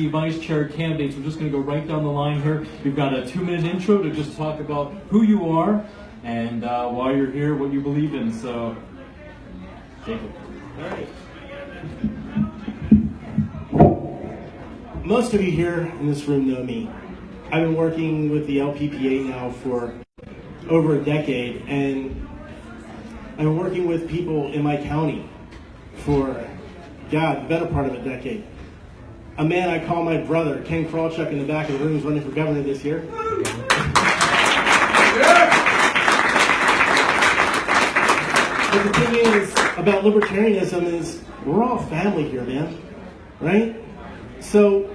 Vice Chair candidates. We're just going to go right down the line here. We've got a 2-minute intro to just talk about who you are and why you're here, what you believe in. So, Jacob. All right. Most of you here in this room know me. I've been working with the LPPA now for over a decade, and I've been working with people in my county for, the better part of a decade. A man I call my brother, Ken Krawchuk, in the back of the room, is running for governor this year. But the thing is about libertarianism is we're all family here, man, right? So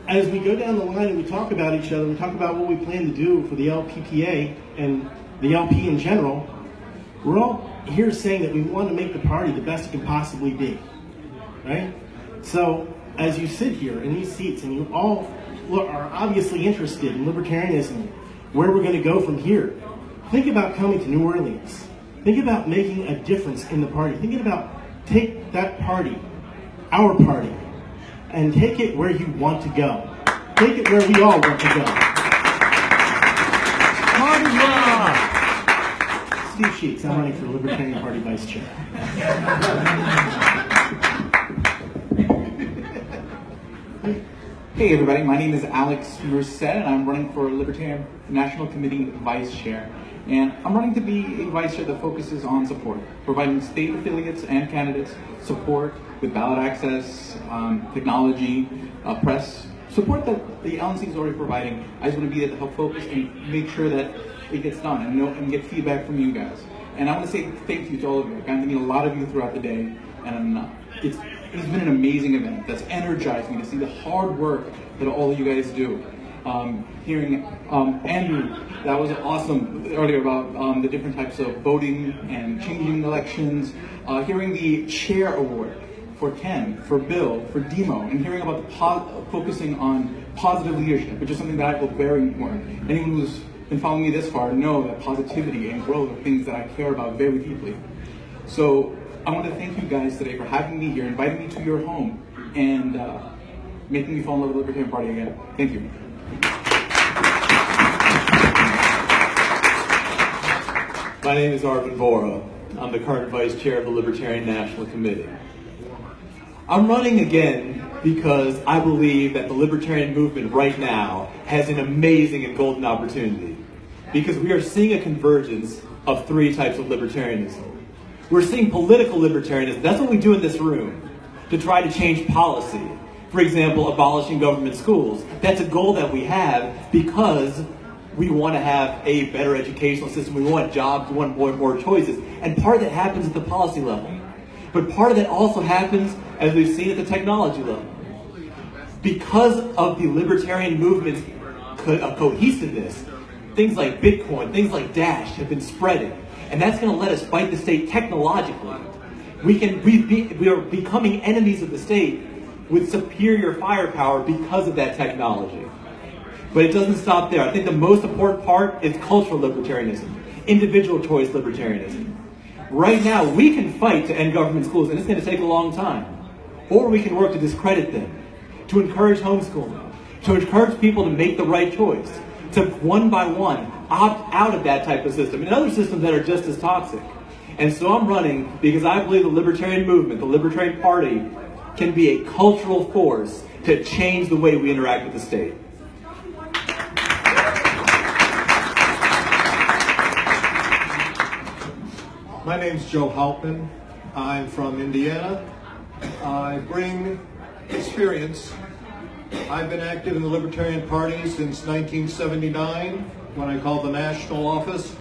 as we go down the line and we talk about each other, we talk about what we plan to do for the LPPA and the LP in general, we're all here saying that we want to make the party the best it can possibly be, right? So as you sit here in these seats and you all are obviously interested in libertarianism, where we're going to go from here, think about coming to New Orleans. Think about making a difference in the party. Think about take that party, our party, and take it where you want to go. Take it where we all want to go. Steve Sheets, I'm running for Libertarian Party Vice Chair. Hey everybody, my name is Alex Merced and I'm running for Libertarian National Committee Vice Chair. And I'm running to be a Vice Chair that focuses on support, providing state affiliates and candidates support with ballot access, technology, press, support that the LNC is already providing. I just want to be there to help focus and make sure that it gets done and get feedback from you guys. And I want to say thank you to all of you. I've gotten to meet a lot of you throughout the day, and it's been an amazing event that's energized me to see the hard work that all of you guys do. Hearing Andrew, that was awesome earlier about the different types of voting and changing elections. Hearing the chair award for Ken, for Bill, for Demo, and hearing about the focusing on positive leadership, which is something that I feel very important. Anyone who's been following me this far know that positivity and growth are things that I care about very deeply. So I want to thank you guys today for having me here, inviting me to your home, and making me fall in love with the Libertarian Party again. Thank you. My name is Arvin Vora. I'm the current Vice Chair of the Libertarian National Committee. I'm running again because I believe that the Libertarian movement right now has an amazing and golden opportunity, because we are seeing a convergence of 3 types of libertarianism. We're seeing political libertarianism. That's what we do in this room, to try to change policy. For example, abolishing government schools. That's a goal that we have because we want to have a better educational system. We want jobs, we want more choices. And part of that happens at the policy level. But part of that also happens, as we've seen, at the technology level. Because of the libertarian movement's cohesiveness, things like Bitcoin, things like Dash have been spreading. And that's going to let us fight the state technologically. We are becoming enemies of the state with superior firepower because of that technology. But it doesn't stop there. I think the most important part is cultural libertarianism, individual choice libertarianism. Right now, we can fight to end government schools, and it's going to take a long time. Or we can work to discredit them, to encourage homeschooling, to encourage people to make the right choice, to one by one opt out of that type of system and other systems that are just as toxic. And so I'm running because I believe the libertarian movement, the Libertarian Party, can be a cultural force to change the way we interact with the state. My name's Joe Halpin. I'm from Indiana. I bring experience. I've been active in the Libertarian Party since 1979, when I called the national office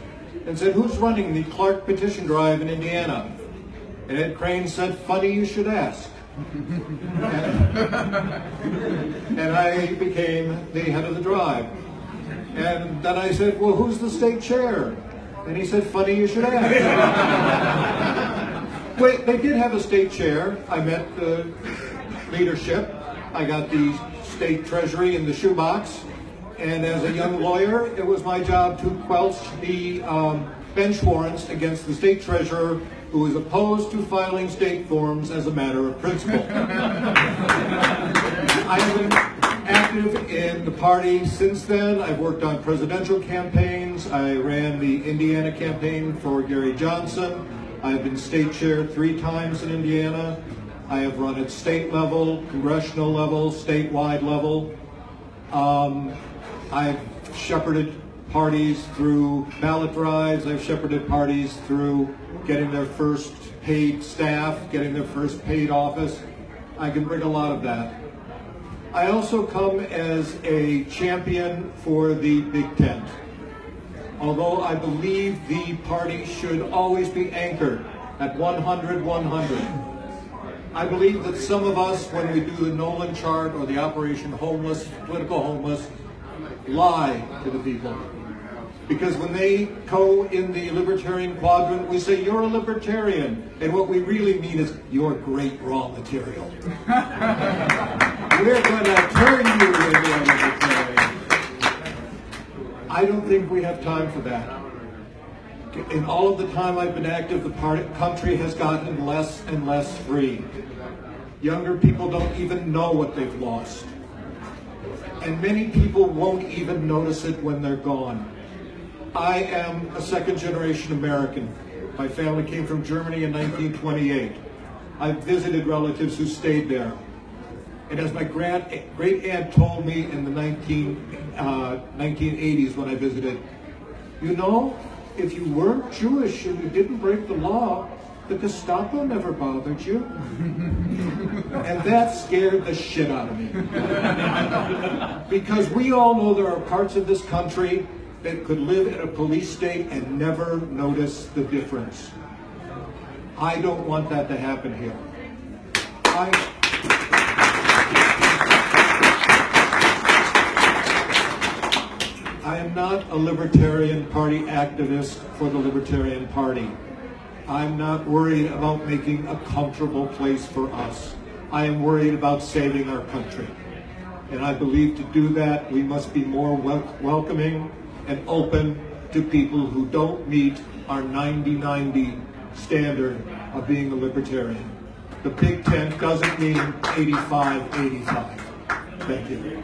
and said, "Who's running the Clark petition drive in Indiana?" And Ed Crane said, "Funny you should ask." And I became the head of the drive. And then I said, "Well, who's the state chair?" And he said, "Funny you should ask." Wait, they did have a state chair. I met the leadership. I got the state treasury in the shoebox. And as a young lawyer, it was my job to quelch the bench warrants against the state treasurer who is opposed to filing state forms as a matter of principle. I have active in the party since then. I've worked on presidential campaigns. I ran the Indiana campaign for Gary Johnson. I've been state chair 3 times in Indiana. I have run at state level, congressional level, statewide level. I've shepherded parties through ballot drives. I've shepherded parties through getting their first paid staff, getting their first paid office. I can bring a lot of that. I also come as a champion for the Big Tent. Although I believe the party should always be anchored at 100-100. I believe that some of us, when we do the Nolan chart or the Operation Homeless, political homeless, lie to the people. Because when they go in the libertarian quadrant, we say, you're a libertarian. And what we really mean is, you're great raw material. We're going to turn you into a libertarian. I don't think we have time for that. In all of the time I've been active, the country has gotten less and less free. Younger people don't even know what they've lost. And many people won't even notice it when they're gone. I am a second-generation American. My family came from Germany in 1928. I've visited relatives who stayed there. And as my great-aunt told me in the 1980s when I visited, you know, if you weren't Jewish and you didn't break the law, the Gestapo never bothered you. And that scared the shit out of me. Because we all know there are parts of this country that could live in a police state and never notice the difference. I don't want that to happen here. I am not a Libertarian Party activist for the Libertarian Party. I'm not worried about making a comfortable place for us. I am worried about saving our country. And I believe to do that, we must be more welcoming and open to people who don't meet our 90-90 standard of being a libertarian. The Big Tent doesn't mean 85-85. Thank you.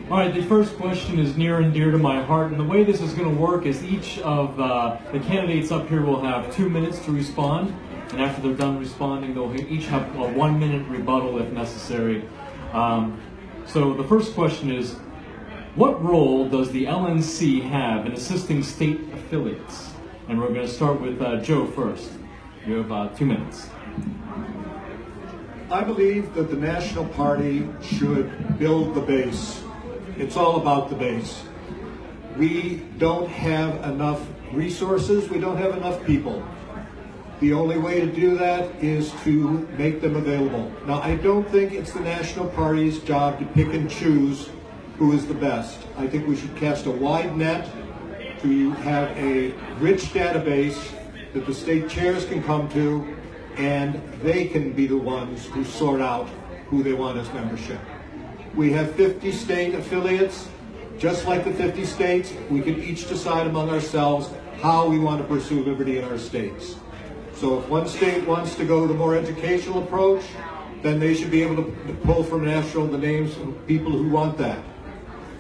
All right, the first question is near and dear to my heart, and the way this is going to work is each of the candidates up here will have 2 minutes to respond, and after they're done responding, they'll each have a 1-minute rebuttal if necessary. So the first question is, what role does the LNC have in assisting state affiliates? And we're going to start with Joe first. You have 2 minutes. I believe that the National Party should build the base. It's all about the base. We don't have enough resources. We don't have enough people. The only way to do that is to make them available. Now, I don't think it's the National Party's job to pick and choose who is the best. I think we should cast a wide net to have a rich database that the state chairs can come to, and they can be the ones who sort out who they want as membership. We have 50 state affiliates. Just like the 50 states, we can each decide among ourselves how we want to pursue liberty in our states. So if one state wants to go the more educational approach, then they should be able to pull from national the names of people who want that.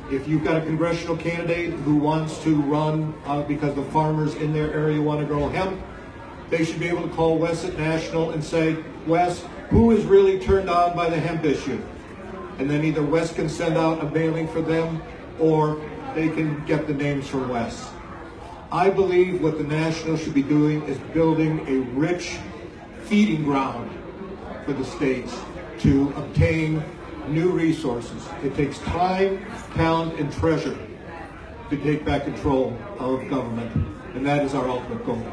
If you've got a congressional candidate who wants to run because the farmers in their area want to grow hemp, they should be able to call Wes at National and say, Wes, who is really turned on by the hemp issue? And then either Wes can send out a mailing for them, or they can get the names from Wes. I believe what the National should be doing is building a rich feeding ground for the states to obtain new resources. It takes time, talent, and treasure to take back control of government, and that is our ultimate goal.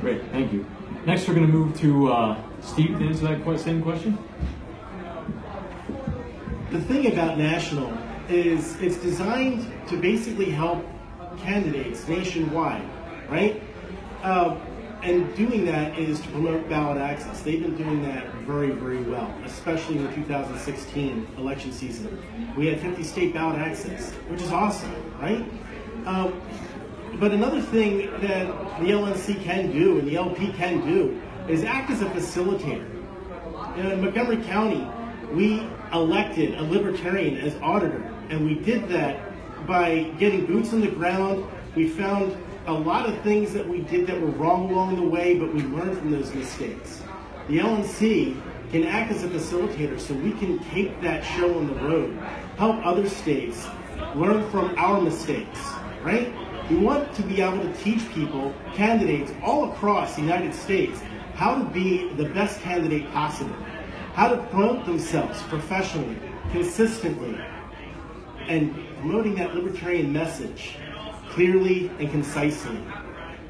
Great, thank you. Next, we're going to move to Steve to answer that same question. The thing about National is it's designed to basically help candidates nationwide, right? And doing that is to promote ballot access. They've been doing that very, very well, especially in the 2016 election season. We had 50 state ballot access, which is awesome, right? But another thing that the LNC can do and the LP can do is act as a facilitator. In Montgomery County, we elected a Libertarian as auditor, and we did that by getting boots on the ground. We found a lot of things that we did that were wrong along the way, but we learned from those mistakes. The LNC can act as a facilitator so we can take that show on the road, help other states learn from our mistakes, right? We want to be able to teach people, candidates all across the United States, how to be the best candidate possible, how to promote themselves professionally, consistently, and promoting that libertarian message clearly and concisely.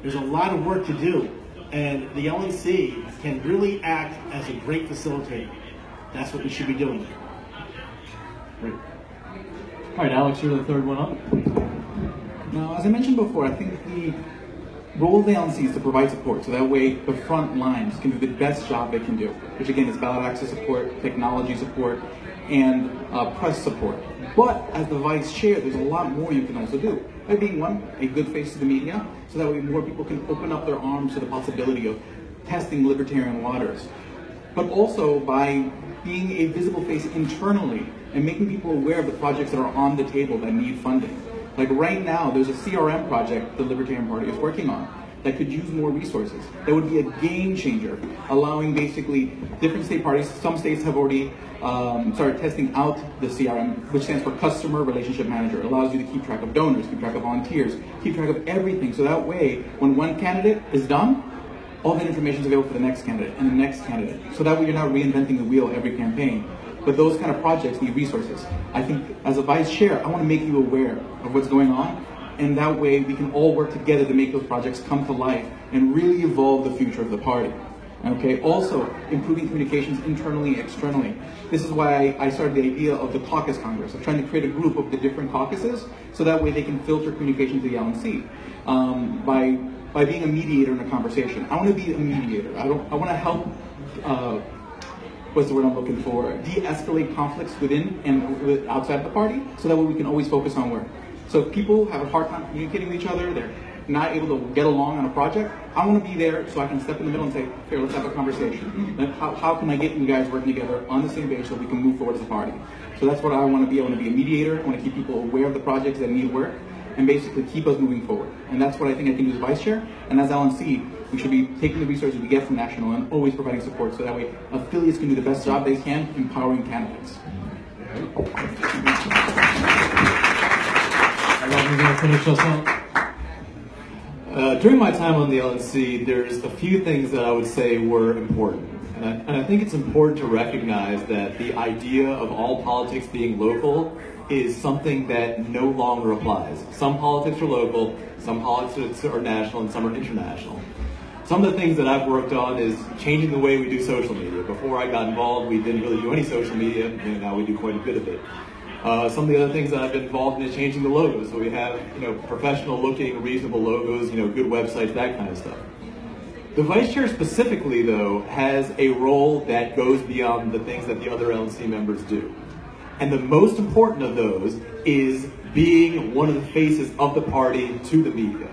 There's a lot of work to do, and the LNC can really act as a great facilitator. That's what we should be doing. Great. All right, Alex, you're the third one up. Now, as I mentioned before, I think the role of the LNC is to provide support, so that way the front lines can do the best job they can do, which again is ballot access support, technology support, and press support. But as the vice chair, there's a lot more you can also do. By being one, a good face to the media, so that way more people can open up their arms to the possibility of testing libertarian waters. But also by being a visible face internally and making people aware of the projects that are on the table that need funding. Like right now, there's a CRM project the Libertarian Party is working on that could use more resources. That would be a game changer, allowing basically different state parties. Some states have already started testing out the CRM, which stands for Customer Relationship Manager. It allows you to keep track of donors, keep track of volunteers, keep track of everything. So that way, when one candidate is done, all that information is available for the next candidate and the next candidate. So that way you're not reinventing the wheel every campaign. But those kind of projects need resources. I think as a vice chair, I want to make you aware of what's going on, and that way we can all work together to make those projects come to life and really evolve the future of the party. Okay. Also, improving communications internally and externally. This is why I started the idea of the caucus congress, of trying to create a group of the different caucuses, so that way they can filter communication to the LNC by being a mediator in a conversation. I want to be a mediator. I want to help. What's the word I'm looking for? De-escalate conflicts within and outside the party, so that way we can always focus on work. So if people have a hard time communicating with each other, they're not able to get along on a project, I want to be there so I can step in the middle and say, here, let's have a conversation. How can I get you guys working together on the same page so we can move forward as a party? So that's what I want to be. I want to be a mediator. I want to keep people aware of the projects that need work and basically keep us moving forward. And that's what I think I can do as vice chair. And as LNC, we should be taking the resources we get from national and always providing support, so that way affiliates can do the best job they can empowering candidates. You're going to finish us out? During my time on the LNC, there's a few things that I would say were important. And I think it's important to recognize that the idea of all politics being local is something that no longer applies. Some politics are local, some politics are national, and some are international. Some of the things that I've worked on is changing the way we do social media. Before I got involved, we didn't really do any social media, and now we do quite a bit of it. Some of the other things that I've been involved in is changing the logos. So we have, professional looking, reasonable logos, good websites, that kind of stuff. The vice chair specifically, though, has a role that goes beyond the things that the other LNC members do. And the most important of those is being one of the faces of the party to the media.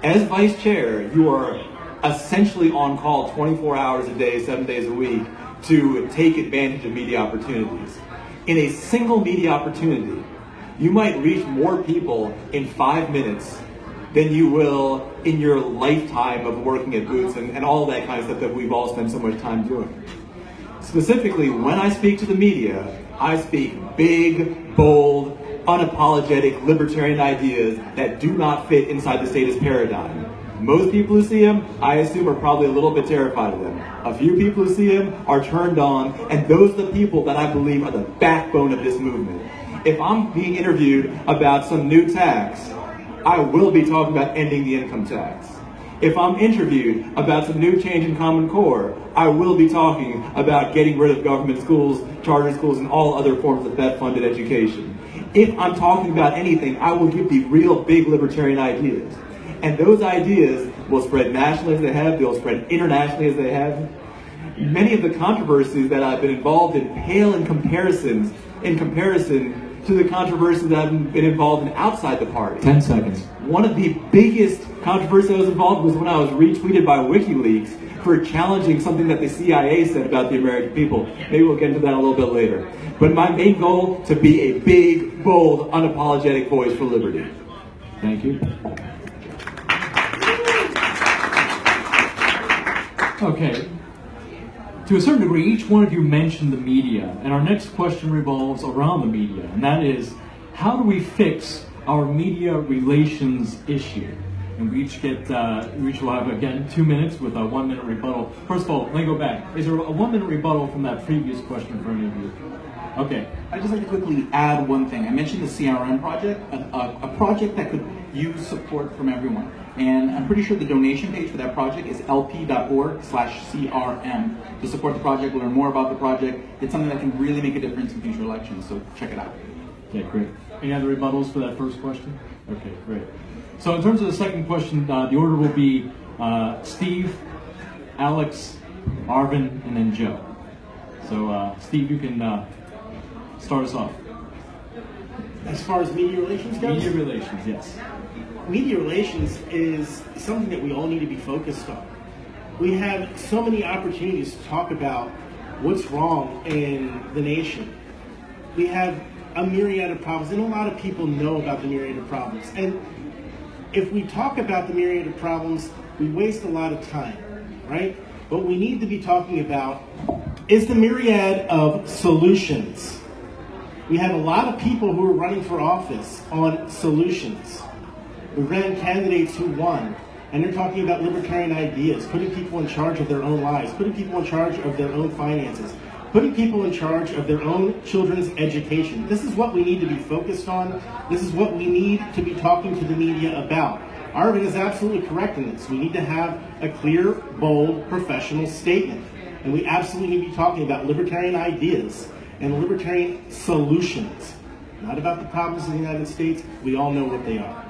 As vice chair, you are essentially on call 24 hours a day, 7 days a week to take advantage of media opportunities. In a single media opportunity, you might reach more people in 5 minutes than you will in your lifetime of working at Boots and all that kind of stuff that we've all spent so much time doing. Specifically, when I speak to the media, I speak big, bold, unapologetic libertarian ideas that do not fit inside the status paradigm. Most people who see them, I assume, are probably a little bit terrified of them. A few people who see them are turned on, and those are the people that I believe are the backbone of this movement. If I'm being interviewed about some new tax, I will be talking about ending the income tax. If I'm interviewed about some new change in Common Core, I will be talking about getting rid of government schools, charter schools, and all other forms of Fed-funded education. If I'm talking about anything, I will give the real big libertarian ideas. And those ideas will spread nationally as they have, they'll spread internationally as they have. Many of the controversies that I've been involved in pale in comparison to the controversies that I've been involved in outside the party. 10 seconds. One of the biggest controversies I was involved was when I was retweeted by WikiLeaks for challenging something that the CIA said about the American people. Maybe we'll get into that a little bit later. But my main goal, to be a big, bold, unapologetic voice for liberty. Thank you. Okay. To a certain degree, each one of you mentioned the media, and our next question revolves around the media, and that is, how do we fix our media relations issue? And we each will have, again, 2 minutes with a 1 minute rebuttal. First of all, let me go back. Is there a 1 minute rebuttal from that previous question for any of you? Okay. I'd just like to quickly add one thing. I mentioned the CRM project, a project that could use support from everyone. And I'm pretty sure the donation page for that project is lp.org/CRM. To support the project, learn more about the project. It's something that can really make a difference in future elections, so check it out. Okay, great. Any other rebuttals for that first question? Okay, great. So in terms of the second question, the order will be Steve, Alex, Arvin, and then Joe. So Steve, you can start us off. As far as media relations goes? Media relations, yes. Media relations is something that we all need to be focused on. We have so many opportunities to talk about what's wrong in the nation. We have a myriad of problems, and a lot of people know about the myriad of problems. And if we talk about the myriad of problems, we waste a lot of time, right? What we need to be talking about is the myriad of solutions. We have a lot of people who are running for office on solutions. We ran candidates who won, and they're talking about libertarian ideas, putting people in charge of their own lives, putting people in charge of their own finances, putting people in charge of their own children's education. This is what we need to be focused on. This is what we need to be talking to the media about. Arvin is absolutely correct in this. We need to have a clear, bold, professional statement. And we absolutely need to be talking about libertarian ideas and libertarian solutions. Not about the problems in the United States. We all know what they are.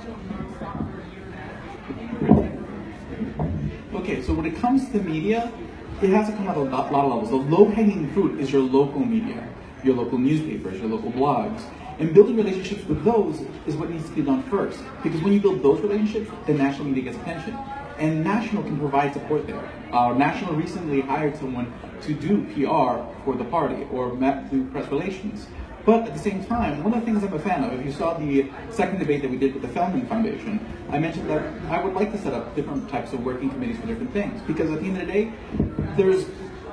Okay, so when it comes to media, it has to come at a lot of levels. The low-hanging fruit is your local media, your local newspapers, your local blogs. And building relationships with those is what needs to be done first. Because when you build those relationships, the national media gets attention. And national can provide support there. National recently hired someone to do PR for the party or do press relations. But at the same time, one of the things I'm a fan of, if you saw the second debate that we did with the Feldman Foundation, I mentioned that I would like to set up different types of working committees for different things. Because at the end of the day,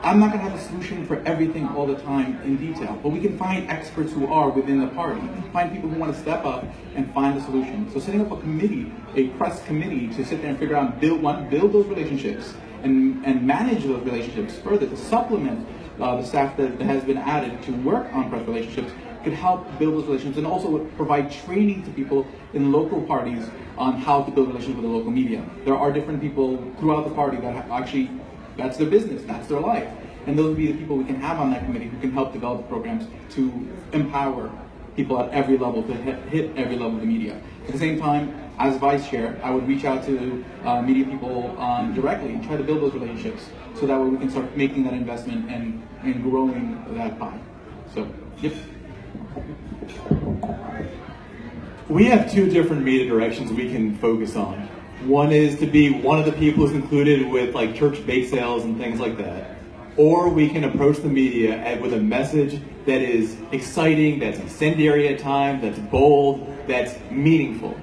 I'm not going to have a solution for everything all the time in detail, but we can find experts who are within the party, find people who want to step up and find a solution. So setting up a committee, a press committee, to sit there and figure out and build those relationships and manage those relationships further to supplement the staff that has been added to work on press relationships could help build those relationships and also provide training to people in local parties on how to build relationships with the local media. There are different people throughout the party that actually, that's their business, that's their life. And those would be the people we can have on that committee who can help develop programs to empower people at every level, to hit every level of the media. At the same time, as vice chair, I would reach out to media people directly and try to build those relationships so that way we can start making that investment and growing that pie. So, yep. We have two different media directions we can focus on. One is to be one of the people who's included with like church bake sales and things like that. Or we can approach the media with a message that is exciting, that's incendiary at times, that's bold, that's meaningful.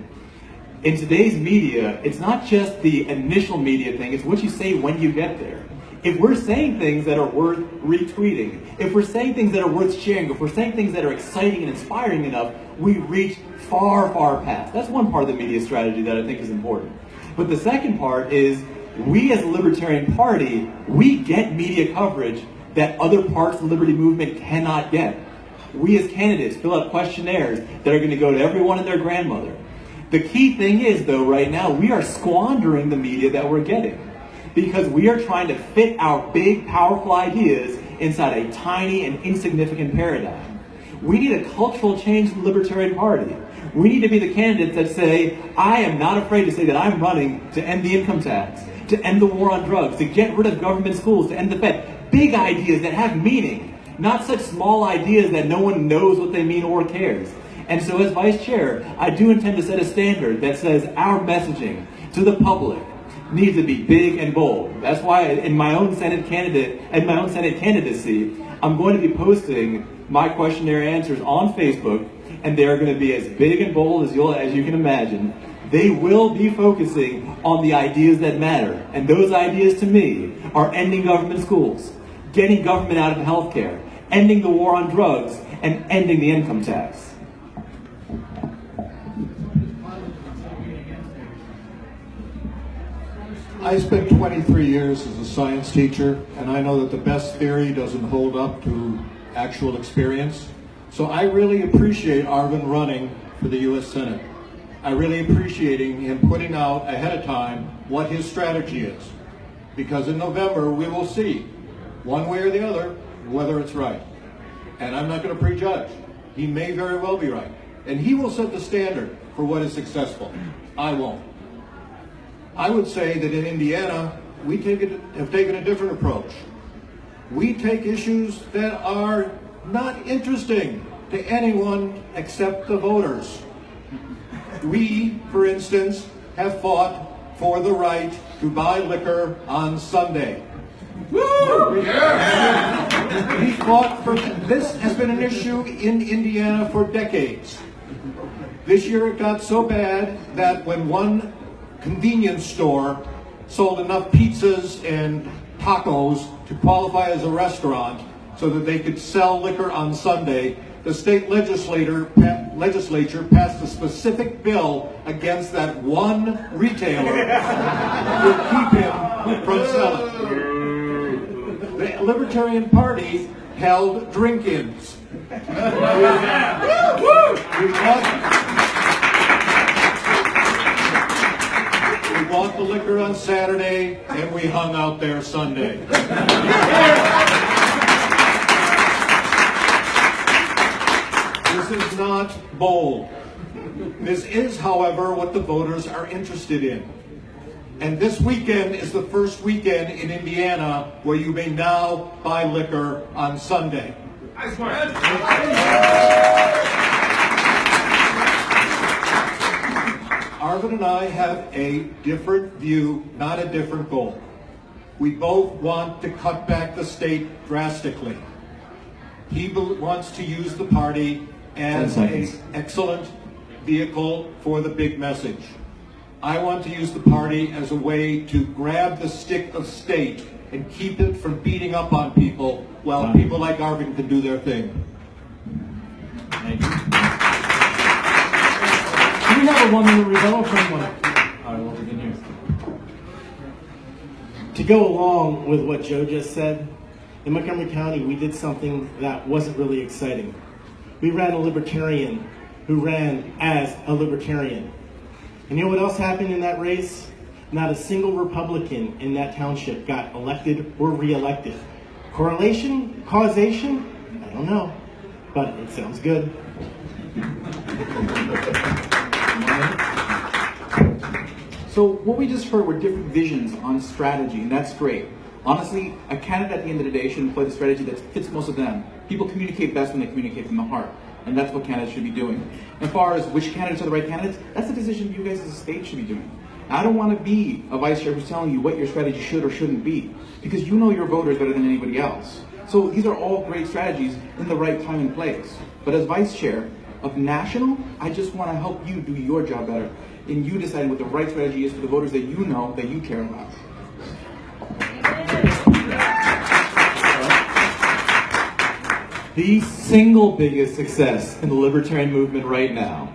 In today's media, it's not just the initial media thing, it's what you say when you get there. If we're saying things that are worth retweeting, if we're saying things that are worth sharing, if we're saying things that are exciting and inspiring enough, we reach far, far past. That's one part of the media strategy that I think is important. But the second part is, we as a Libertarian Party, we get media coverage that other parts of the Liberty Movement cannot get. We as candidates fill out questionnaires that are going to go to everyone and their grandmother. The key thing is, though, right now, we are squandering the media that we're getting because we are trying to fit our big, powerful ideas inside a tiny and insignificant paradigm. We need a cultural change in the Libertarian Party. We need to be the candidates that say, I am not afraid to say that I'm running to end the income tax, to end the war on drugs, to get rid of government schools, to end the Fed. Big ideas that have meaning, not such small ideas that no one knows what they mean or cares. And so as vice chair, I do intend to set a standard that says our messaging to the public needs to be big and bold. That's why in my own Senate candidacy, I'm going to be posting my questionnaire answers on Facebook, and they are going to be as big and bold as you can imagine. They will be focusing on the ideas that matter, and those ideas to me are ending government schools, getting government out of healthcare, ending the war on drugs, and ending the income tax. I spent 23 years as a science teacher, and I know that the best theory doesn't hold up to actual experience. So I really appreciate Arvin running for the U.S. Senate. I really appreciate him putting out ahead of time what his strategy is. Because in November, we will see, one way or the other, whether it's right. And I'm not going to prejudge. He may very well be right. And he will set the standard for what is successful. I won't. I would say that in Indiana, we have taken a different approach. We take issues that are not interesting to anyone except the voters. We, for instance, have fought for the right to buy liquor on Sunday. Woo! Yeah. We fought for this has been an issue in Indiana for decades. This year it got so bad that when one convenience store sold enough pizzas and tacos to qualify as a restaurant so that they could sell liquor on Sunday, the state legislature passed a specific bill against that one retailer to keep him from selling. The Libertarian Party held drink-ins. We bought the liquor on Saturday, and we hung out there Sunday. This is not bold. This is, however, what the voters are interested in. And this weekend is the first weekend in Indiana where you may now buy liquor on Sunday. Arvin and I have a different view, not a different goal. We both want to cut back the state drastically. He wants to use the party as an excellent vehicle for the big message. I want to use the party as a way to grab the stick of state and keep it from beating up on people while people like Arvin can do their thing. Thank you. Do we have a 1 minute rebuttal from anyone? All right, we'll begin here. To go along with what Joe just said, in Montgomery County, we did something that wasn't really exciting. We ran a Libertarian who ran as a Libertarian. And you know what else happened in that race? Not a single Republican in that township got elected or re-elected. Correlation? Causation? I don't know, but it sounds good. So what we just heard were different visions on strategy, and that's great. Honestly, a candidate at the end of the day should employ the strategy that fits most of them. People communicate best when they communicate from the heart, and that's what candidates should be doing. As far as which candidates are the right candidates, that's a decision you guys as a state should be doing. I don't want to be a vice chair who's telling you what your strategy should or shouldn't be, because you know your voters better than anybody else. So these are all great strategies in the right time and place. But as vice chair of national, I just want to help you do your job better in you deciding what the right strategy is for the voters that you know, that you care about. The single biggest success in the libertarian movement right now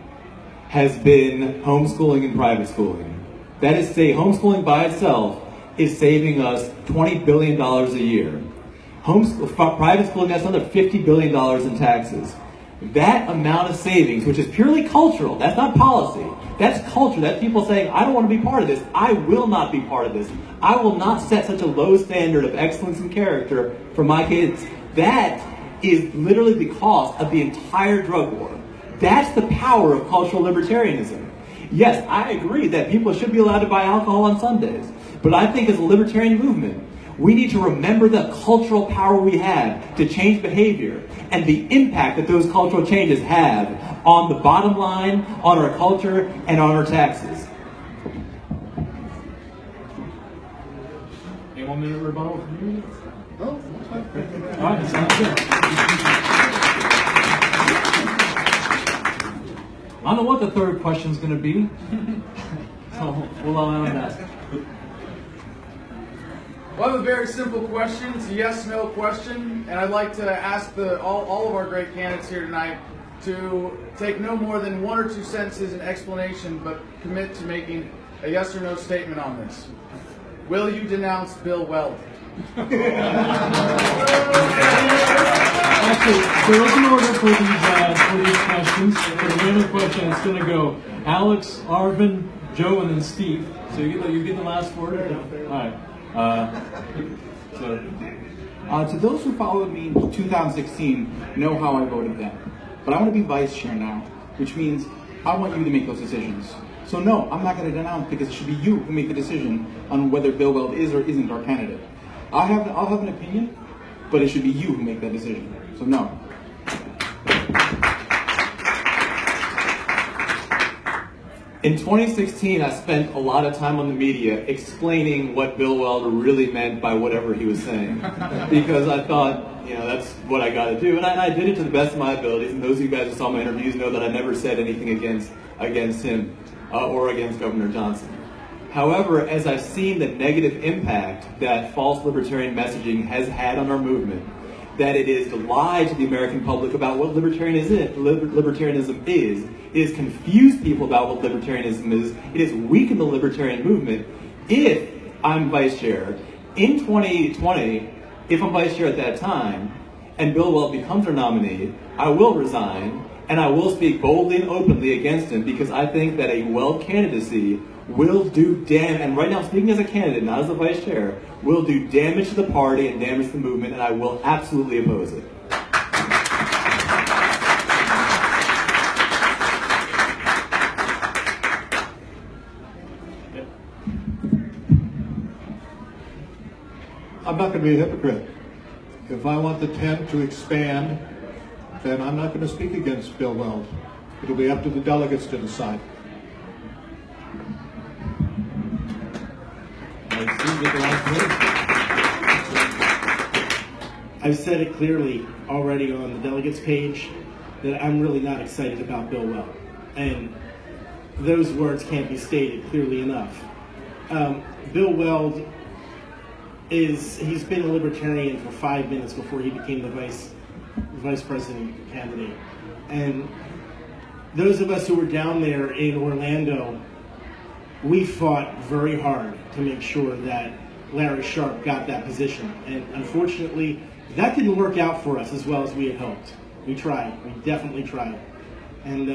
has been homeschooling and private schooling. That is to say, homeschooling by itself is saving us $20 billion a year. Private schooling, that's another $50 billion in taxes. That amount of savings, which is purely cultural, that's not policy, that's culture, that's people saying, I don't want to be part of this, I will not be part of this, I will not set such a low standard of excellence and character for my kids. That is literally the cost of the entire drug war. That's the power of cultural libertarianism. Yes, I agree that people should be allowed to buy alcohol on Sundays, but I think as a libertarian movement, We need to remember the cultural power we have to change behavior and the impact that those cultural changes have on the bottom line, on our culture, and on our taxes. Any 1 minute rebuttal from you? Oh, All right, sounds good. I don't know what the third question's going to be, so we'll allow that. Well, I have a very simple question. It's a yes/no question, and I'd like to ask all of our great candidates here tonight to take no more than 1 or 2 sentences in explanation, but commit to making a yes or no statement on this. Will you denounce Bill Weld? Actually, there is an order for these questions. For the random question, it's going to go Alex, Arvin, Joe, and then Steve. So you get the last word. All right. To those who followed me in 2016 know how I voted then. But I want to be vice chair now, which means I want you to make those decisions. So no, I'm not going to denounce, because it should be you who make the decision on whether Bill Weld is or isn't our candidate. I'll have an opinion, but it should be you who make that decision. So no. In 2016, I spent a lot of time on the media explaining what Bill Weld really meant by whatever he was saying, because I thought, that's what I got to do, and I did it to the best of my abilities. And those of you guys who saw my interviews know that I never said anything against him or against Governor Johnson. However, as I've seen the negative impact that false libertarian messaging has had on our movement, that it is to lie to the American public about what libertarianism is confuse people about what libertarianism is, it has weakened the libertarian movement. If I'm vice chair in 2020, if I'm vice chair at that time, and Bill Weld becomes our nominee, I will resign, and I will speak boldly and openly against him, because I think that a Weld candidacy will do and right now, speaking as a candidate, not as a vice chair, will do damage to the party and damage to the movement, and I will absolutely oppose it. I'm not going to be a hypocrite. If I want the tent to expand, then I'm not going to speak against Bill Weld. It'll be up to the delegates to decide. I've said it clearly already on the delegates page that I'm really not excited about Bill Weld. And those words can't be stated clearly enough. Bill Weld he's been a libertarian for 5 minutes before he became the vice president candidate. And those of us who were down there in Orlando, we fought very hard to make sure that Larry Sharp got that position. And unfortunately, that didn't work out for us as well as we had hoped. We tried. We definitely tried. And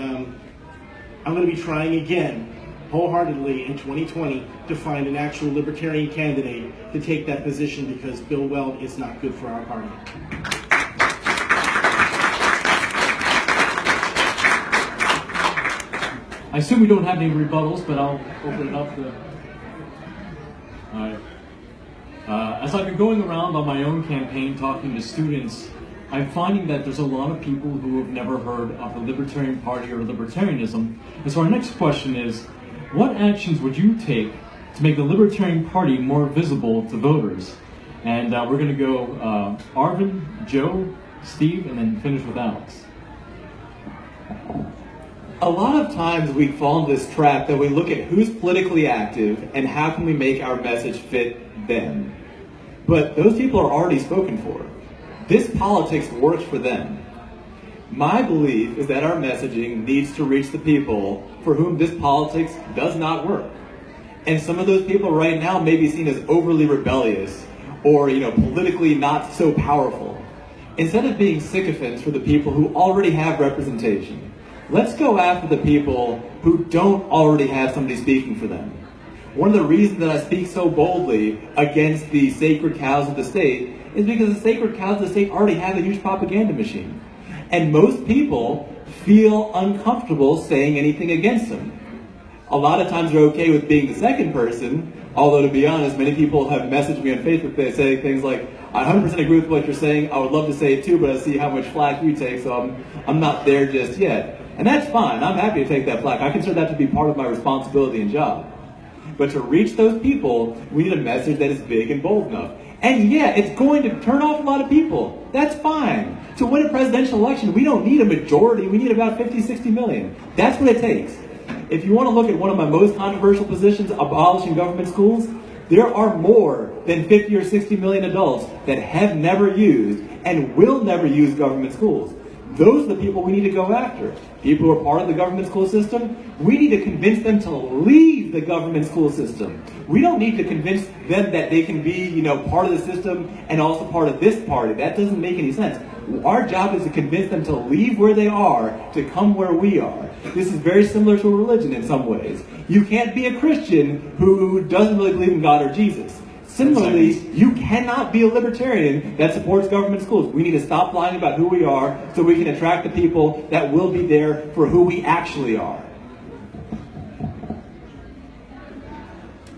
I'm going to be trying again, wholeheartedly, in 2020 to find an actual libertarian candidate to take that position, because Bill Weld is not good for our party. I assume we don't have any rebuttals, but I'll open it up. All right. As I've been going around on my own campaign talking to students, I'm finding that there's a lot of people who have never heard of the Libertarian Party or libertarianism. And so our next question is, what actions would you take to make the Libertarian Party more visible to voters? And we're going to go Arvin, Joe, Steve, and then finish with Alex. A lot of times we fall into this trap that we look at who's politically active and how can we make our message fit them. But those people are already spoken for. This politics works for them. My belief is that our messaging needs to reach the people for whom this politics does not work. And some of those people right now may be seen as overly rebellious or, politically not so powerful. Instead of being sycophants for the people who already have representation, let's go after the people who don't already have somebody speaking for them. One of the reasons that I speak so boldly against the sacred cows of the state is because the sacred cows of the state already have a huge propaganda machine. And most people feel uncomfortable saying anything against them. A lot of times they're okay with being the second person, Although, to be honest, many people have messaged me on Facebook. They say things like, I 100% agree with what you're saying. I would love to say it too, but I see how much flack you take, so I'm not there just yet. And that's fine. I'm happy to take that flack. I consider that to be part of my responsibility and job. But to reach those people, we need a message that is big and bold enough. And yeah, it's going to turn off a lot of people. That's fine. To win a presidential election, we don't need a majority. We need about 50, 60 million. That's what it takes. If you want to look at one of my most controversial positions, abolishing government schools, there are more than 50 or 60 million adults that have never used and will never use government schools. Those are the people we need to go after. People who are part of the government school system, we need to convince them to leave the government school system. We don't need to convince them that they can be, part of the system and also part of this party. That doesn't make any sense. Our job is to convince them to leave where they are to come where we are. This is very similar to a religion in some ways. You can't be a Christian who doesn't really believe in God or Jesus. Similarly, you cannot be a libertarian that supports government schools. We need to stop lying about who we are so we can attract the people that will be there for who we actually are.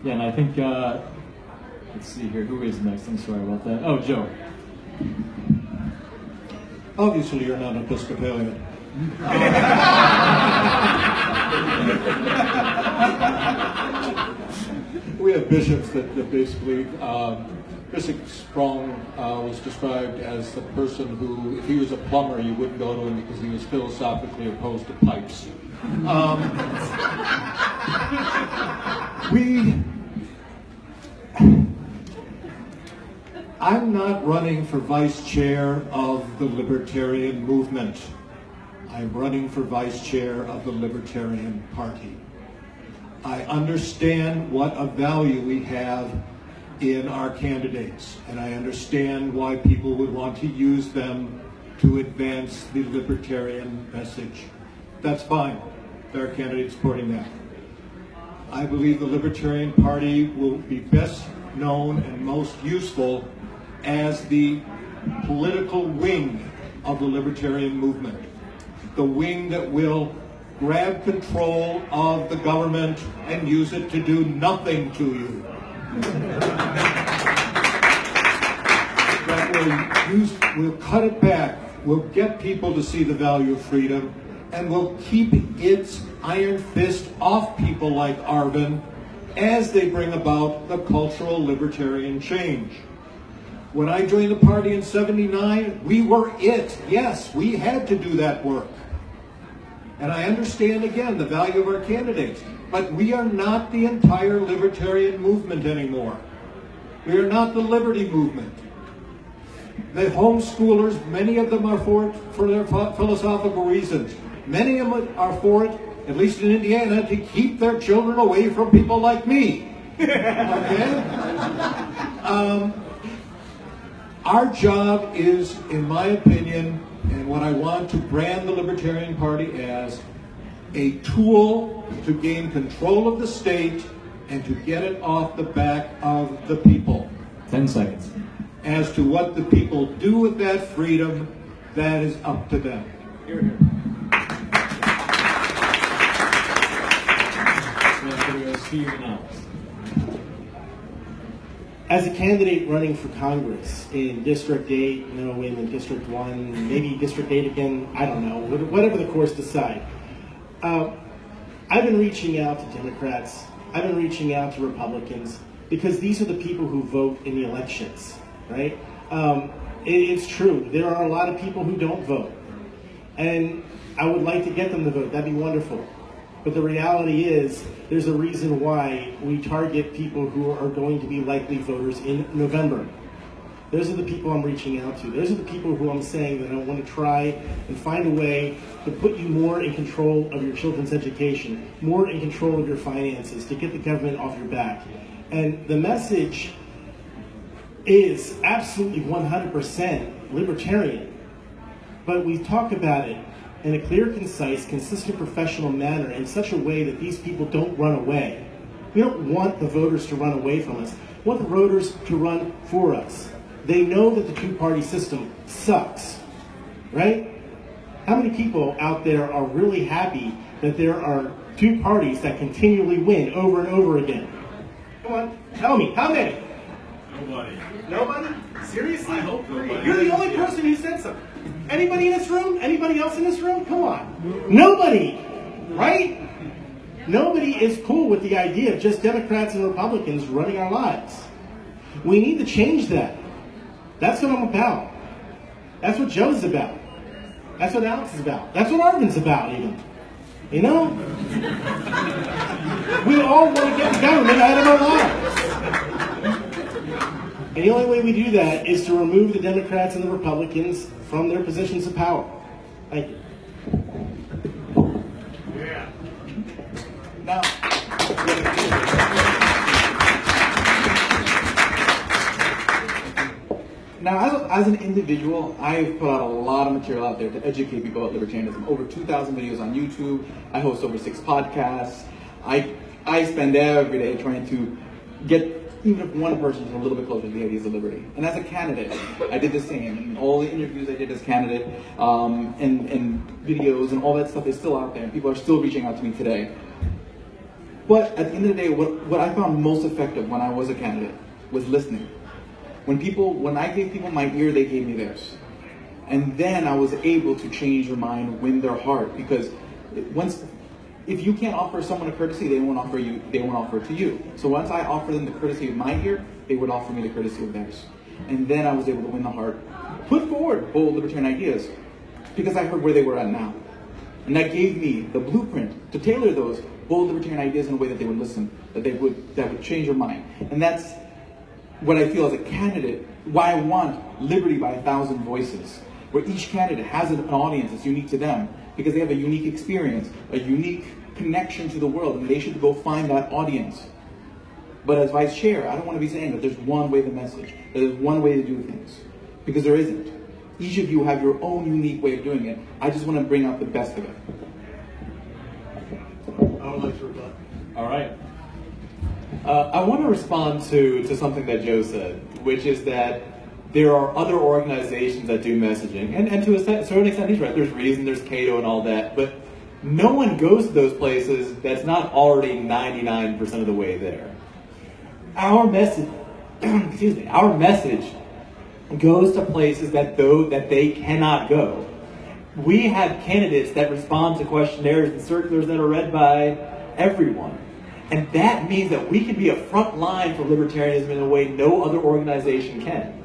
Yeah, and I think, let's see here, who is next? I'm sorry about that. Oh, Joe. Obviously, you're not an Episcopalian. We have bishops that basically, Bishop Strong was described as a person who, if he was a plumber, you wouldn't go to him because he was philosophically opposed to pipes. I'm not running for vice chair of the Libertarian movement. I'm running for vice chair of the Libertarian Party. I understand what a value we have in our candidates, and I understand why people would want to use them to advance the libertarian message. That's fine. There are candidates supporting that. I believe the Libertarian Party will be best known and most useful as the political wing of the libertarian movement. The wing that will grab control of the government and use it to do nothing to you. That will cut it back, will get people to see the value of freedom, and will keep its iron fist off people like Arvin as they bring about the cultural libertarian change. When I joined the party in '79, we were it. Yes, we had to do that work. And I understand, again, the value of our candidates. But we are not the entire libertarian movement anymore. We are not the liberty movement. The homeschoolers, many of them are for it for their philosophical reasons. Many of them are for it, at least in Indiana, to keep their children away from people like me. Okay? Our job is, in my opinion, and what I want to brand the Libertarian Party as, a tool to gain control of the state and to get it off the back of the people. 10 seconds. As to what the people do with that freedom, that is up to them. Here, here. Steve and Alex. As a candidate running for Congress in District 8, in District 1, maybe District 8 again, I don't know, whatever the courts decide, I've been reaching out to Democrats, I've been reaching out to Republicans, because these are the people who vote in the elections, right? It's true, there are a lot of people who don't vote, and I would like to get them to vote, that'd be wonderful. But the reality is, there's a reason why we target people who are going to be likely voters in November. Those are the people I'm reaching out to. Those are the people who I'm saying that I want to try and find a way to put you more in control of your children's education, more in control of your finances, to get the government off your back. And the message is absolutely 100% libertarian. But we talk about it in a clear, concise, consistent, professional manner in such a way that these people don't run away. We don't want the voters to run away from us. We want the voters to run for us. They know that the two-party system sucks, right? How many people out there are really happy that there are two parties that continually win over and over again? Come on, tell me, how many? Nobody. Nobody? Seriously? I hope nobody. You're the only person who said so. Anybody in this room? Anybody else in this room? Come on. Nobody, right? Nobody is cool with the idea of just Democrats and Republicans running our lives. We need to change that. That's what I'm about. That's what Joe's about. That's what Alex is about. That's what Arvin's about, even. You know? We all want to get the government out of our lives. And the only way we do that is to remove the Democrats and the Republicans from their positions of power. Thank you. Yeah. Now, as an individual, I've put out a lot of material out there to educate people about libertarianism. Over 2,000 videos on YouTube. I host over 6 podcasts. I spend every day trying to get even if one person is a little bit closer to the ideas of liberty. And as a candidate, I did the same. And all the interviews I did as candidate, and videos and all that stuff is still out there. And people are still reaching out to me today. But at the end of the day, what I found most effective when I was a candidate was listening. When I gave people my ear, they gave me theirs. And then I was able to change their mind, win their heart. Because if you can't offer someone a courtesy, they won't offer it to you. So once I offered them the courtesy of my ear, they would offer me the courtesy of theirs. And then I was able to win the heart, put forward bold libertarian ideas, because I heard where they were at now. And that gave me the blueprint to tailor those bold libertarian ideas in a way that they would listen, that would change their mind. And that's what I feel as a candidate, why I want liberty by 1,000 voices, where each candidate has an audience that's unique to them, because they have a unique experience, a unique connection to the world, and they should go find that audience. But as vice chair, I don't want to be saying that there's one way to message, that there's one way to do things, because there isn't. Each of you have your own unique way of doing it. I just want to bring out the best of it. I would like to rebut. All right. I want to respond to something that Joe said, which is that there are other organizations that do messaging. And to a certain extent, he's right. There's Reason, there's Cato and all that. But no one goes to those places that's not already 99% of the way there. Our message, our message goes to places that they cannot go. We have candidates that respond to questionnaires and circulars that are read by everyone. And that means that we can be a front line for libertarianism in a way no other organization can.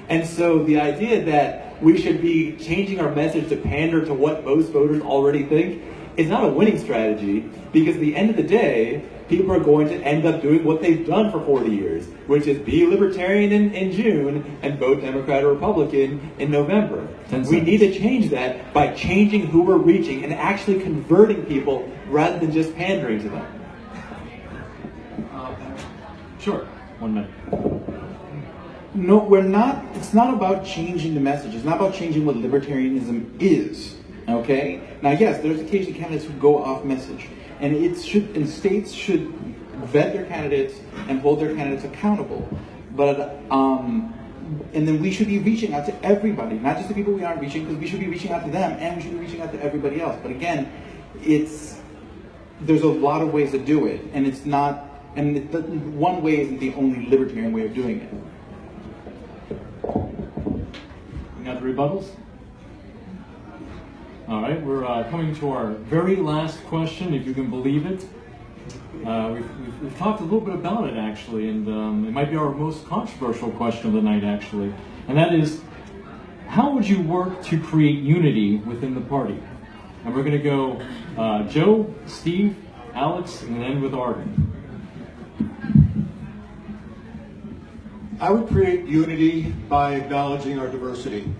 And so the idea that we should be changing our message to pander to what most voters already think is not a winning strategy, because at the end of the day, people are going to end up doing what they've done for 40 years, which is be libertarian in June and vote Democrat or Republican in November. We need to change that by changing who we're reaching and actually converting people rather than just pandering to them. Sure. 1 minute. No, we're not. It's not about changing the message. It's not about changing what libertarianism is. Okay? Now, yes, there's occasionally candidates who go off message, and states should vet their candidates and hold their candidates accountable. But and then we should be reaching out to everybody, not just the people we aren't reaching, because we should be reaching out to them, and we should be reaching out to everybody else. But again, there's a lot of ways to do it, and it's not. And one way isn't the only libertarian way of doing it. Any other rebuttals? All right, we're coming to our very last question, if you can believe it. We've talked a little bit about it, actually, and it might be our most controversial question of the night, actually. And that is, how would you work to create unity within the party? And we're going to go Joe, Steve, Alex, and end with Arvin. I would create unity by acknowledging our diversity.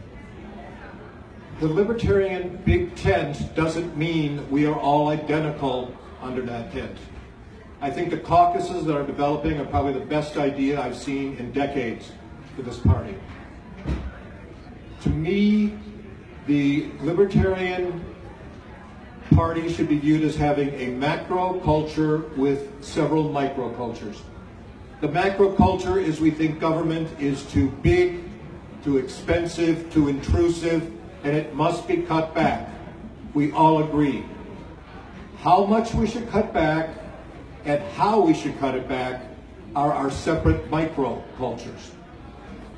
The libertarian big tent doesn't mean we are all identical under that tent. I think the caucuses that are developing are probably the best idea I've seen in decades for this party. To me, the Libertarian Party should be viewed as having a macro culture with several micro cultures. The macro culture is we think government is too big, too expensive, too intrusive, and it must be cut back. We all agree. How much we should cut back and how we should cut it back, are separate micro-cultures.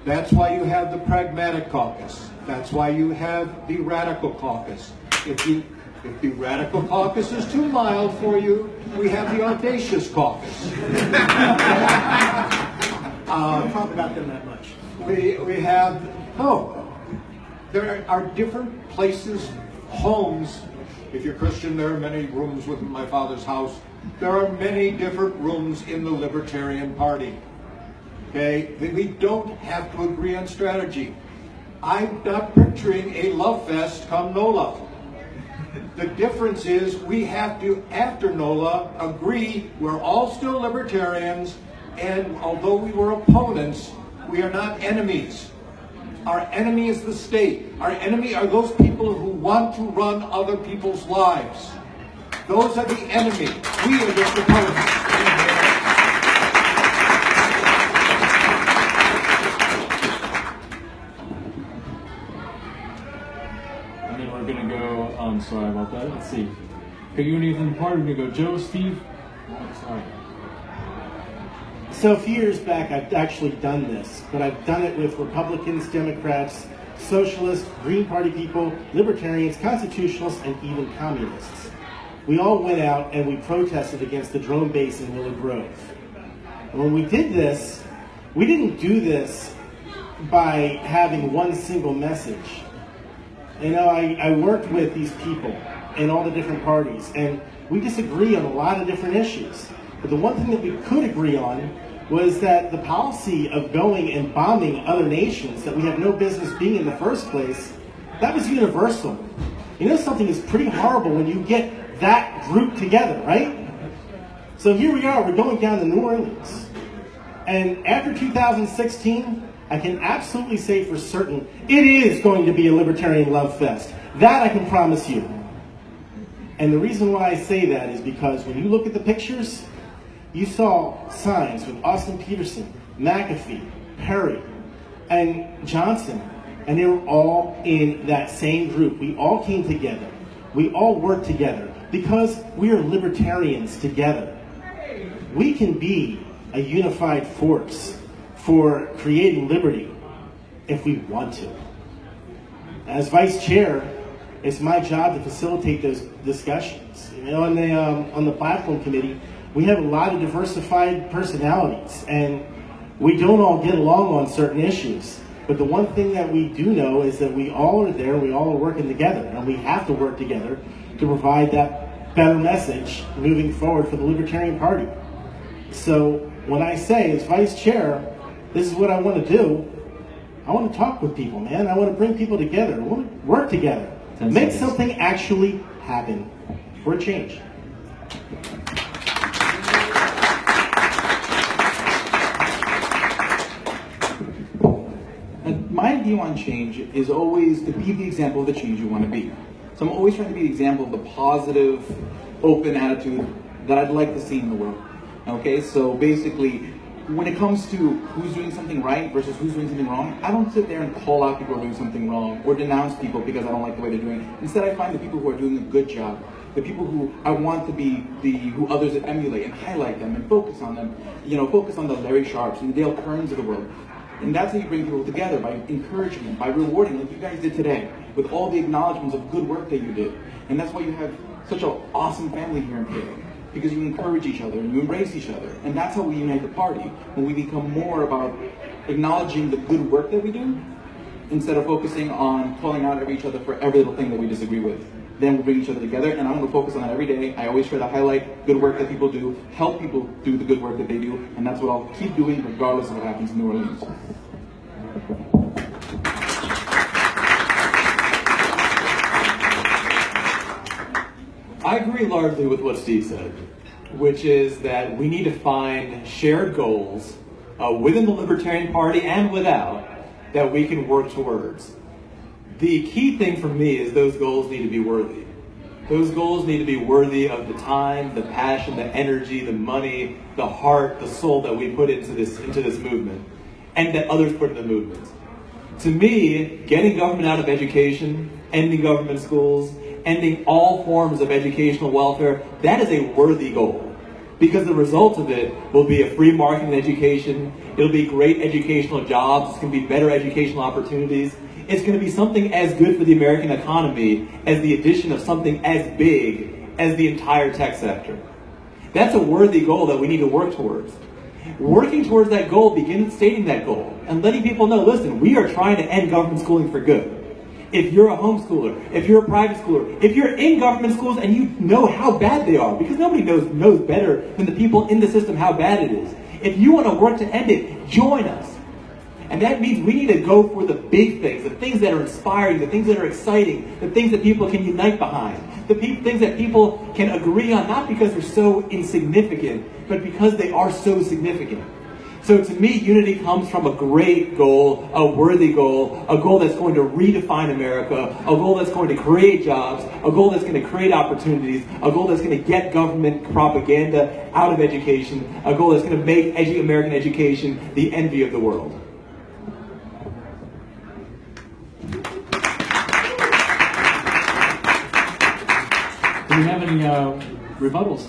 That's why you have the pragmatic caucus. That's why you have the radical caucus. If the radical caucus is too mild for you, we have the audacious caucus. Don't talk about them that much. We have, there are different places, homes. If you're Christian, there are many rooms within my father's house. There are many different rooms in the Libertarian Party. Okay, we don't have to agree on strategy. I'm not picturing a love fest come NOLA. The difference is we have to, after NOLA, agree we're all still libertarians, and although we were opponents, we are not enemies. Our enemy is the state. Our enemy are those people who want to run other people's lives. Those are the enemy. We are just opponents. And then we're going to go, sorry about that, let's see. Okay, you and Ethan Party, we're going to go Joe, Steve. Sorry. So a few years back, I've actually done this, but I've done it with Republicans, Democrats, Socialists, Green Party people, Libertarians, Constitutionalists, and even Communists. We all went out and we protested against the drone base in Willow Grove. And when we did this, we didn't do this by having one single message. You know, I worked with these people in all the different parties, and we disagree on a lot of different issues. But the one thing that we could agree on was that the policy of going and bombing other nations that we have no business being in the first place, that was universal. You know, something is pretty horrible when you get that group together, right? So here we are, we're going down to New Orleans. And after 2016, I can absolutely say for certain, it is going to be a libertarian love fest. That I can promise you. And the reason why I say that is because when you look at the pictures, you saw signs with Austin Peterson, McAfee, Perry, and Johnson, and they were all in that same group. We all came together. We all worked together because we are libertarians together. We can be a unified force for creating liberty if we want to. As vice chair, it's my job to facilitate those discussions. You know, on the platform committee, we have a lot of diversified personalities, and we don't all get along on certain issues. But the one thing that we do know is that we all are there, we all are working together, and we have to work together to provide that better message moving forward for the Libertarian Party. So when I say, as vice chair, this is what I want to do, I want to talk with people, man. I want to bring people together. I want to work together. Make something actually happen for a change. And my view on change is always to be the example of the change you want to be. So I'm always trying to be the example of the positive, open attitude that I'd like to see in the world. Okay, so basically, when it comes to who's doing something right versus who's doing something wrong, I don't sit there and call out people who are doing something wrong or denounce people because I don't like the way they're doing it. Instead, I find the people who are doing a good job, the people who I want to be who others emulate and highlight them and focus on them. You know, focus on the Larry Sharps and the Dale Kearns of the world. And that's how you bring people together, by encouraging them, by rewarding, like you guys did today, with all the acknowledgments of good work that you did. And that's why you have such an awesome family here in Palo, because you encourage each other and you embrace each other. And that's how we unite the party, when we become more about acknowledging the good work that we do, instead of focusing on calling out at each other for every little thing that we disagree with. Then we'll bring each other together, and I'm going to focus on that every day. I always try to highlight good work that people do, help people do the good work that they do, and that's what I'll keep doing regardless of what happens in New Orleans. I agree largely with what Steve said, which is that we need to find shared goals within the Libertarian Party and without that we can work towards. The key thing for me is those goals need to be worthy. Those goals need to be worthy of the time, the passion, the energy, the money, the heart, the soul that we put into this movement, and that others put in the movement. To me, getting government out of education, ending government schools, ending all forms of educational welfare, that is a worthy goal. because the result of it will be a free market in education, it'll be great educational jobs, it's going to be better educational opportunities, it's going to be something as good for the American economy as the addition of something as big as the entire tech sector. That's a worthy goal that we need to work towards. Working towards that goal begins stating that goal and letting people know, listen, we are trying to end government schooling for good. If you're a homeschooler, if you're a private schooler, if you're in government schools and you know how bad they are, because nobody knows better than the people in the system how bad it is. If you want to work to end it, join us. And that means we need to go for the big things, the things that are inspiring, the things that are exciting, the things that people can unite behind, the things that people can agree on, not because they're so insignificant, but because they are so significant. So to me, unity comes from a great goal, a worthy goal, a goal that's going to redefine America, a goal that's going to create jobs, a goal that's going to create opportunities, a goal that's going to get government propaganda out of education, a goal that's going to make American education the envy of the world. Do we have any rebuttals?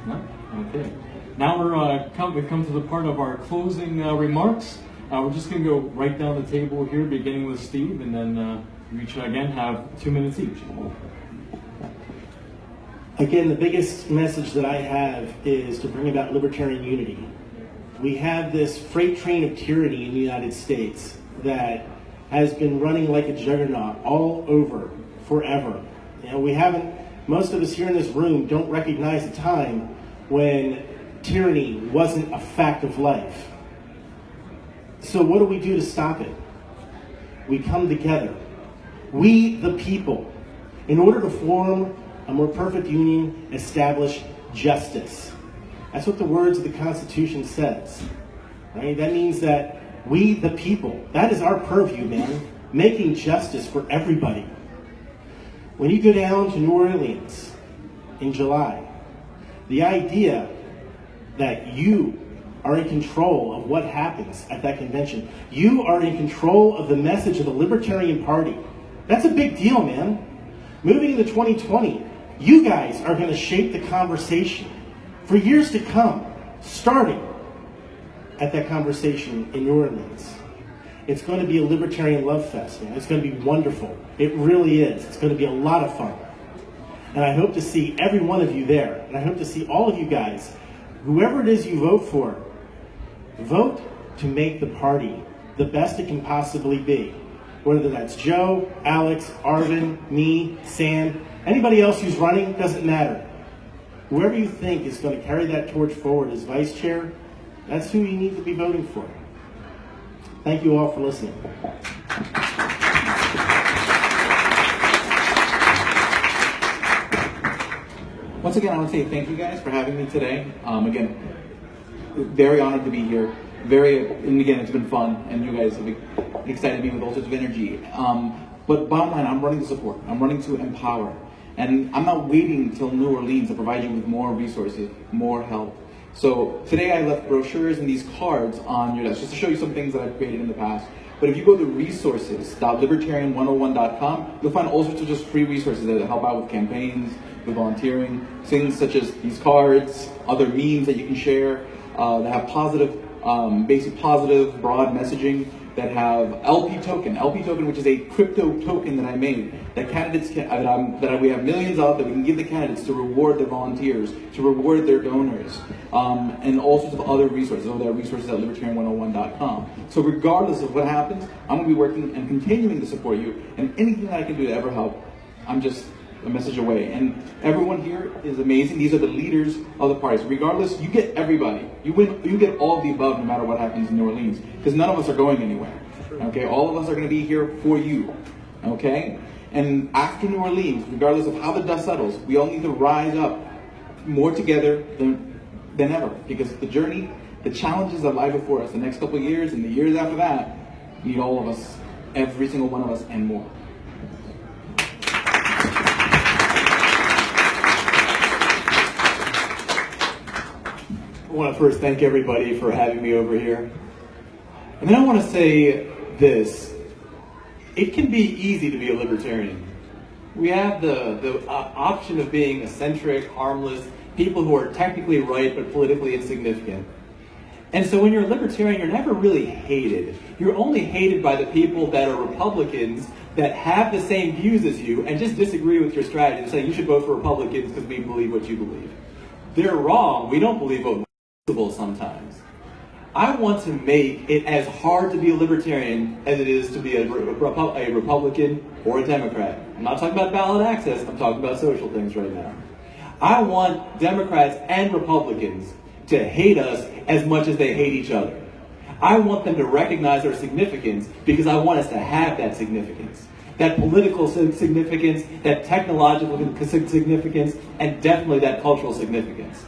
No? Okay. Now we've come to the part of our closing remarks. We're just going to go right down the table here, beginning with Steve, and then we each again have 2 minutes each. Again, the biggest message that I have is to bring about libertarian unity. We have this freight train of tyranny in the United States that has been running like a juggernaut all over forever. You know, most of us here in this room don't recognize a time when tyranny wasn't a fact of life. So what do we do to stop it? We come together. We, the people, in order to form a more perfect union, establish justice. That's what the words of the Constitution says. Right? That means that we, the people, that is our purview, man. Making justice for everybody. When you go down to New Orleans in July, the idea that you are in control of what happens at that convention, you are in control of the message of the Libertarian Party, that's a big deal, man. Moving into 2020, you guys are going to shape the conversation for years to come, starting at that conversation in New Orleans. It's going to be a libertarian love fest, man. It's going to be wonderful. It really is. It's going to be a lot of fun. And I hope to see every one of you there. And I hope to see all of you guys, whoever it is you vote for, vote to make the party the best it can possibly be. Whether that's Joe, Alex, Arvin, me, Sam, anybody else who's running, doesn't matter. Whoever you think is going to carry that torch forward as vice chair, that's who you need to be voting for. Thank you all for listening. Once again, I want to say thank you guys for having me today. Again, very honored to be here. And again, it's been fun, and you guys have excited me with all sorts of energy. But bottom line, I'm running to support. I'm running to empower. And I'm not waiting till New Orleans to provide you with more resources, more help. So today I left brochures and these cards on your desk just to show you some things that I've created in the past. But if you go to resources.libertarian101.com, you'll find all sorts of just free resources that help out with campaigns, with volunteering, things such as these cards, other memes that you can share that have positive, basic positive, broad messaging, that have LP token, which is a crypto token that I made that candidates can, that we have millions of, that we can give the candidates to reward their volunteers, to reward their donors, and all sorts of other resources. There are resources at libertarian101.com. So regardless of what happens, I'm going to be working and continuing to support you, and anything that I can do to ever help, I'm just a message away. And everyone here is amazing. These are the leaders of the parties. Regardless, you get everybody. You get all of the above no matter what happens in New Orleans, because none of us are going anywhere. Okay, all of us are going to be here for you. Okay, and after New Orleans, regardless of how the dust settles, we all need to rise up more together than ever, because the journey, the challenges that lie before us the next couple of years and the years after that, need all of us, every single one of us, and more. I want to first thank everybody for having me over here. And then I want to say this. It can be easy to be a libertarian. We have the option of being eccentric, harmless, people who are technically right but politically insignificant. And so when you're a libertarian, you're never really hated. You're only hated by the people that are Republicans that have the same views as you and just disagree with your strategy and say you should vote for Republicans because we believe what you believe. They're wrong. We don't believe what we believe sometimes. I want to make it as hard to be a libertarian as it is to be a Republican or a Democrat. I'm not talking about ballot access. I'm talking about social things right now. I want Democrats and Republicans to hate us as much as they hate each other. I want them to recognize our significance because I want us to have that significance. That political significance, that technological significance, and definitely that cultural significance.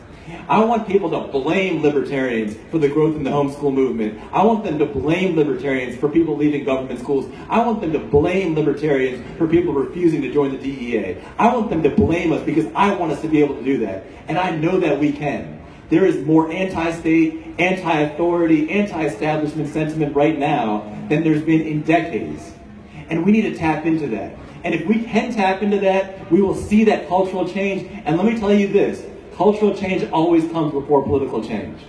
I want people to blame libertarians for the growth in the homeschool movement. I want them to blame libertarians for people leaving government schools. I want them to blame libertarians for people refusing to join the DEA. I want them to blame us because I want us to be able to do that. And I know that we can. There is more anti-state, anti-authority, anti-establishment sentiment right now than there's been in decades. And we need to tap into that. And if we can tap into that, we will see that cultural change. And let me tell you this, cultural change always comes before political change.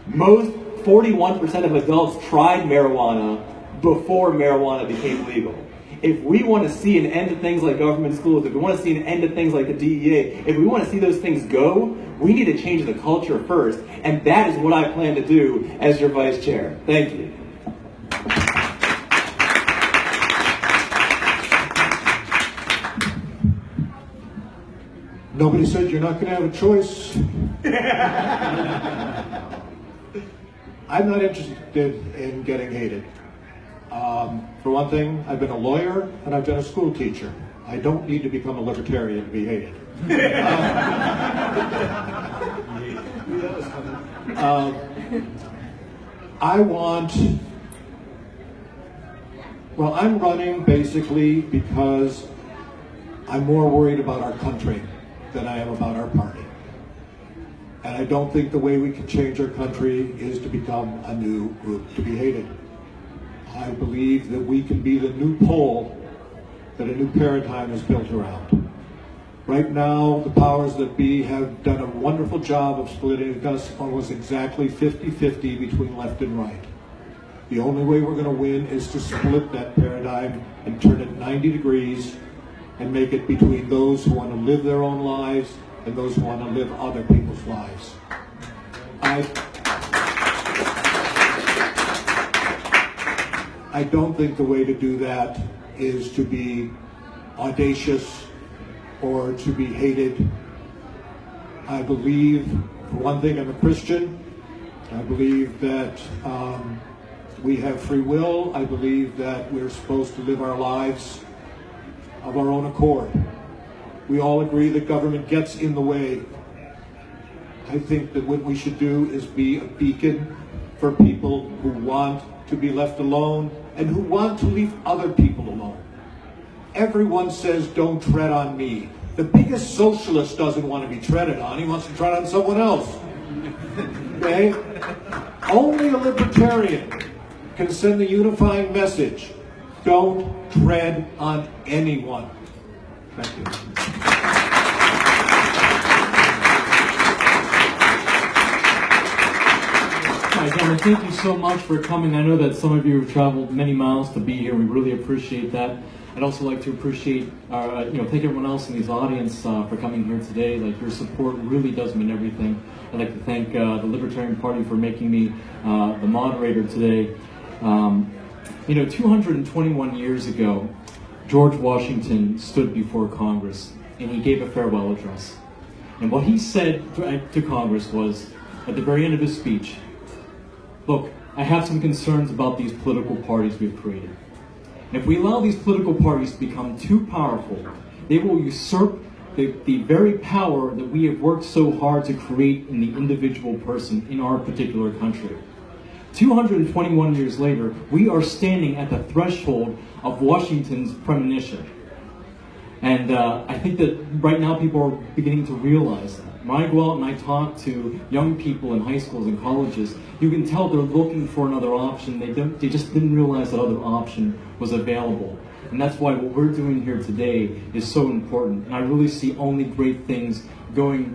Most 41% of adults tried marijuana before marijuana became legal. If we want to see an end to things like government schools, if we want to see an end to things like the DEA, if we want to see those things go, we need to change the culture first. And that is what I plan to do as your vice chair. Thank you. Nobody said you're not going to have a choice. I'm not interested in getting hated. For one thing, I've been a lawyer and I've been a school teacher. I don't need to become a libertarian to be hated. I'm running basically because I'm more worried about our country than I am about our party. And I don't think the way we can change our country is to become a new group to be hated. I believe that we can be the new pole that a new paradigm is built around. Right now, the powers that be have done a wonderful job of splitting us almost exactly 50-50 between left and right. The only way we're going to win is to split that paradigm and turn it 90 degrees and make it between those who want to live their own lives and those who want to live other people's lives. I don't think the way to do that is to be audacious or to be hated. I believe, for one thing, I'm a Christian. I believe that we have free will. I believe that we're supposed to live our lives of our own accord. We all agree that government gets in the way. I think that what we should do is be a beacon for people who want to be left alone and who want to leave other people alone. Everyone says, don't tread on me. The biggest socialist doesn't want to be treaded on. He wants to tread on someone else. Okay? Only a libertarian can send the unifying message. Don't tread on anyone. Thank you. Hi, gentlemen, thank you so much for coming. I know that some of you have traveled many miles to be here. We really appreciate that. I'd also like to appreciate, thank everyone else in this audience for coming here today. Like, your support really does mean everything. I'd like to thank the Libertarian Party for making me the moderator today. 221 years ago, George Washington stood before Congress and he gave a farewell address. And what he said to Congress was, at the very end of his speech, look, I have some concerns about these political parties we've created. And if we allow these political parties to become too powerful, they will usurp the very power that we have worked so hard to create in the individual person in our particular country. 221 years later, we are standing at the threshold of Washington's premonition. And I think that right now people are beginning to realize that. When I go out and I talk to young people in high schools and colleges, you can tell they're looking for another option. They just didn't realize that other option was available. And that's why what we're doing here today is so important. And I really see only great things going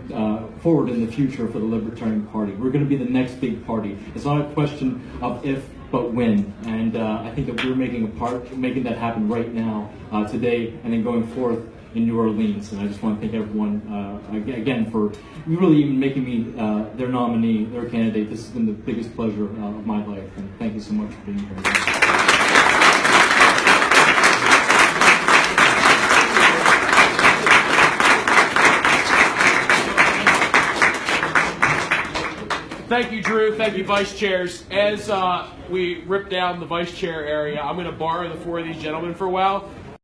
forward in the future for the Libertarian Party. We're going to be the next big party. It's not a question of if, but when. And I think that we're making that happen right now, today, and then going forth in New Orleans. And I just want to thank everyone again for really even making me their nominee, their candidate. This has been the biggest pleasure of my life. And thank you so much for being here. Thank you, Drew. Thank you, Vice Chairs. As we rip down the Vice Chair area, I'm going to borrow the four of these gentlemen for a while.